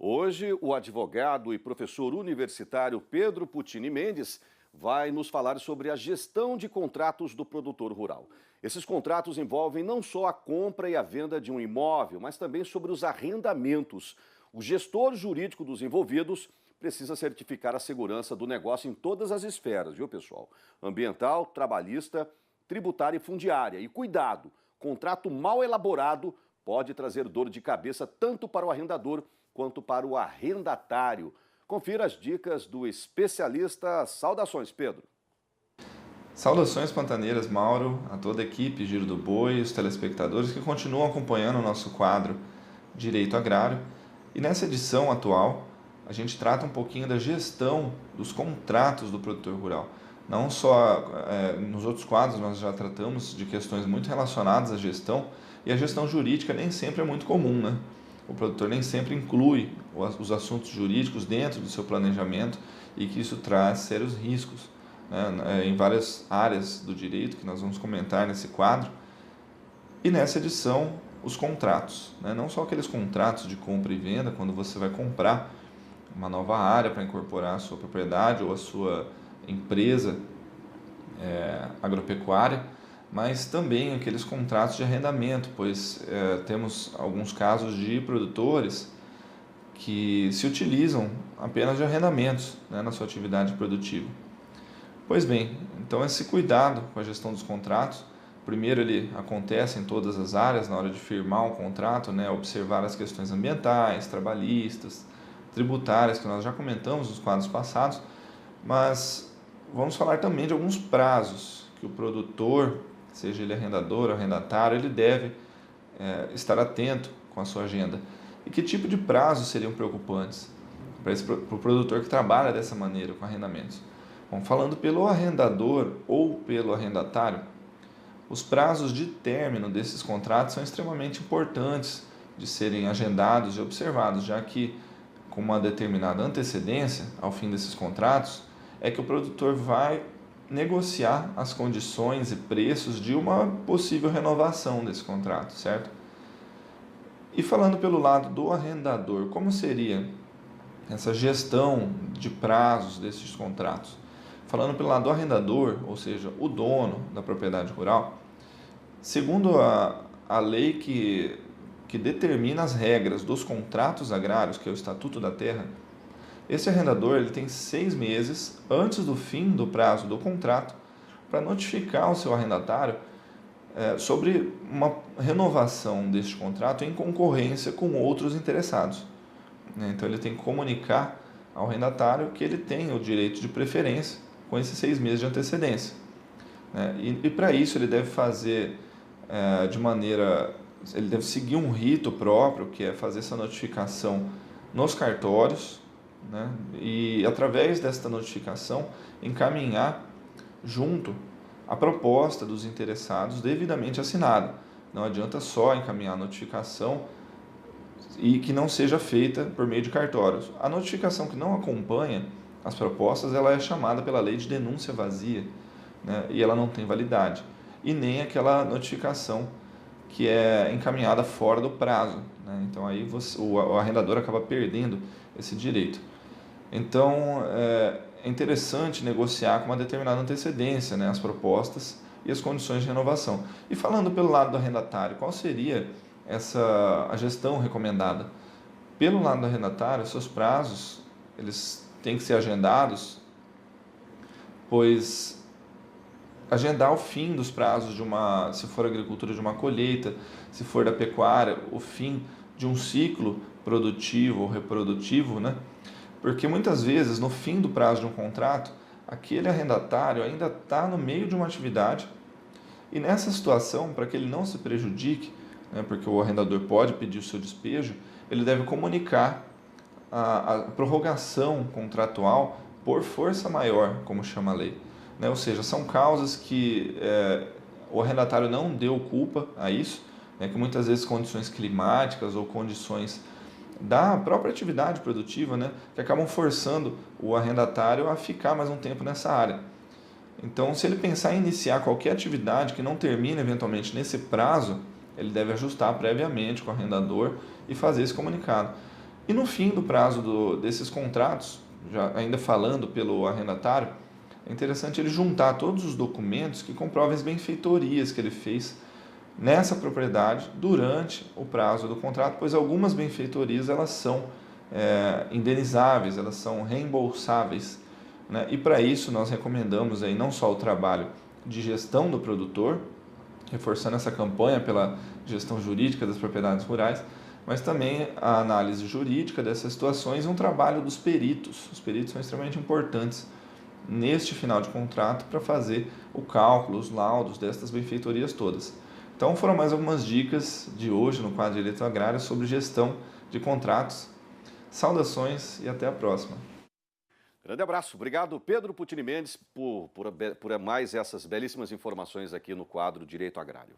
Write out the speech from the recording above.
Hoje, o advogado e professor universitário Pedro Puccini Mendes vai nos falar sobre a gestão de contratos do produtor rural. Esses contratos envolvem não só a compra e a venda de um imóvel, mas também sobre os arrendamentos. O gestor jurídico dos envolvidos precisa certificar a segurança do negócio em todas as esferas, viu, pessoal? Ambiental, trabalhista, tributária e fundiária. E cuidado, contrato mal elaborado pode trazer dor de cabeça tanto para o arrendador quanto para o arrendatário. Confira as dicas do especialista. Saudações, Pedro. Saudações pantaneiras, Mauro, a toda a equipe Giro do Boi, os telespectadores que continuam acompanhando o nosso quadro Direito Agrário. E nessa edição atual, a gente trata um pouquinho da gestão dos contratos do produtor rural. Não só nos outros quadros nós já tratamos de questões muito relacionadas à gestão, e a gestão jurídica nem sempre é muito comum, né? O produtor nem sempre inclui os assuntos jurídicos dentro do seu planejamento e que isso traz sérios riscos, né, em várias áreas do direito que nós vamos comentar nesse quadro. E nessa edição, os contratos, né, não só aqueles contratos de compra e venda, quando você vai comprar uma nova área para incorporar a sua propriedade ou a sua empresa agropecuária, mas também aqueles contratos de arrendamento, pois temos alguns casos de produtores que se utilizam apenas de arrendamentos, né, na sua atividade produtiva. Pois bem, então esse cuidado com a gestão dos contratos, primeiro ele acontece em todas as áreas na hora de firmar um contrato, né, observar as questões ambientais, trabalhistas, tributárias, que nós já comentamos nos quadros passados, mas vamos falar também de alguns prazos que o produtor, seja ele arrendador ou arrendatário, ele deve estar atento com a sua agenda. E que tipo de prazos seriam preocupantes para o produtor que trabalha dessa maneira com arrendamentos? Bom, falando pelo arrendador ou pelo arrendatário, os prazos de término desses contratos são extremamente importantes de serem agendados e observados, já que com uma determinada antecedência ao fim desses contratos, é que o produtor vai negociar as condições e preços de uma possível renovação desse contrato, certo? E falando pelo lado do arrendador, como seria essa gestão de prazos desses contratos? Falando pelo lado do arrendador, ou seja, o dono da propriedade rural, segundo a lei que determina as regras dos contratos agrários, que é o Estatuto da Terra, esse arrendador ele tem 6 meses antes do fim do prazo do contrato para notificar o seu arrendatário sobre uma renovação deste contrato em concorrência com outros interessados. Então ele tem que comunicar ao arrendatário que ele tem o direito de preferência com esses 6 meses de antecedência. E para isso ele deve fazer ele deve seguir um rito próprio, que é fazer essa notificação nos cartórios, né? E através desta notificação encaminhar junto a proposta dos interessados devidamente assinada. Não adianta só encaminhar a notificação e que não seja feita por meio de cartórios. A notificação que não acompanha as propostas, ela é chamada pela lei de denúncia vazia, né? E ela não tem validade. E nem aquela notificação que é encaminhada fora do prazo, né? Então aí o arrendador acaba perdendo esse direito. Então é interessante negociar com uma determinada antecedência, né, as propostas e as condições de renovação. E falando pelo lado do arrendatário, qual seria a gestão recomendada? Pelo lado do arrendatário, seus prazos eles têm que ser agendados, pois agendar o fim dos prazos se for agricultura, de uma colheita, se for da pecuária, o fim de um ciclo produtivo ou reprodutivo, né? Porque muitas vezes, no fim do prazo de um contrato, aquele arrendatário ainda está no meio de uma atividade e nessa situação, para que ele não se prejudique, né, porque o arrendador pode pedir o seu despejo, ele deve comunicar a prorrogação contratual por força maior, como chama a lei. Né? Ou seja, são causas que o arrendatário não deu culpa a isso, né, que muitas vezes condições climáticas ou condições da própria atividade produtiva, né, que acabam forçando o arrendatário a ficar mais um tempo nessa área. Então, se ele pensar em iniciar qualquer atividade que não termine eventualmente nesse prazo, ele deve ajustar previamente com o arrendador e fazer esse comunicado. E no fim do prazo desses contratos, já ainda falando pelo arrendatário, é interessante ele juntar todos os documentos que comprovem as benfeitorias que ele fez nessa propriedade durante o prazo do contrato, pois algumas benfeitorias elas são indenizáveis, elas são reembolsáveis, né? E para isso nós recomendamos aí não só o trabalho de gestão do produtor, reforçando essa campanha pela gestão jurídica das propriedades rurais, mas também a análise jurídica dessas situações e um trabalho dos peritos. Os peritos são extremamente importantes neste final de contrato para fazer o cálculo, os laudos destas benfeitorias todas. Então foram mais algumas dicas de hoje no quadro de Direito Agrário sobre gestão de contratos. Saudações e até a próxima. Grande abraço. Obrigado, Pedro Puccini Mendes, por mais essas belíssimas informações aqui no quadro Direito Agrário.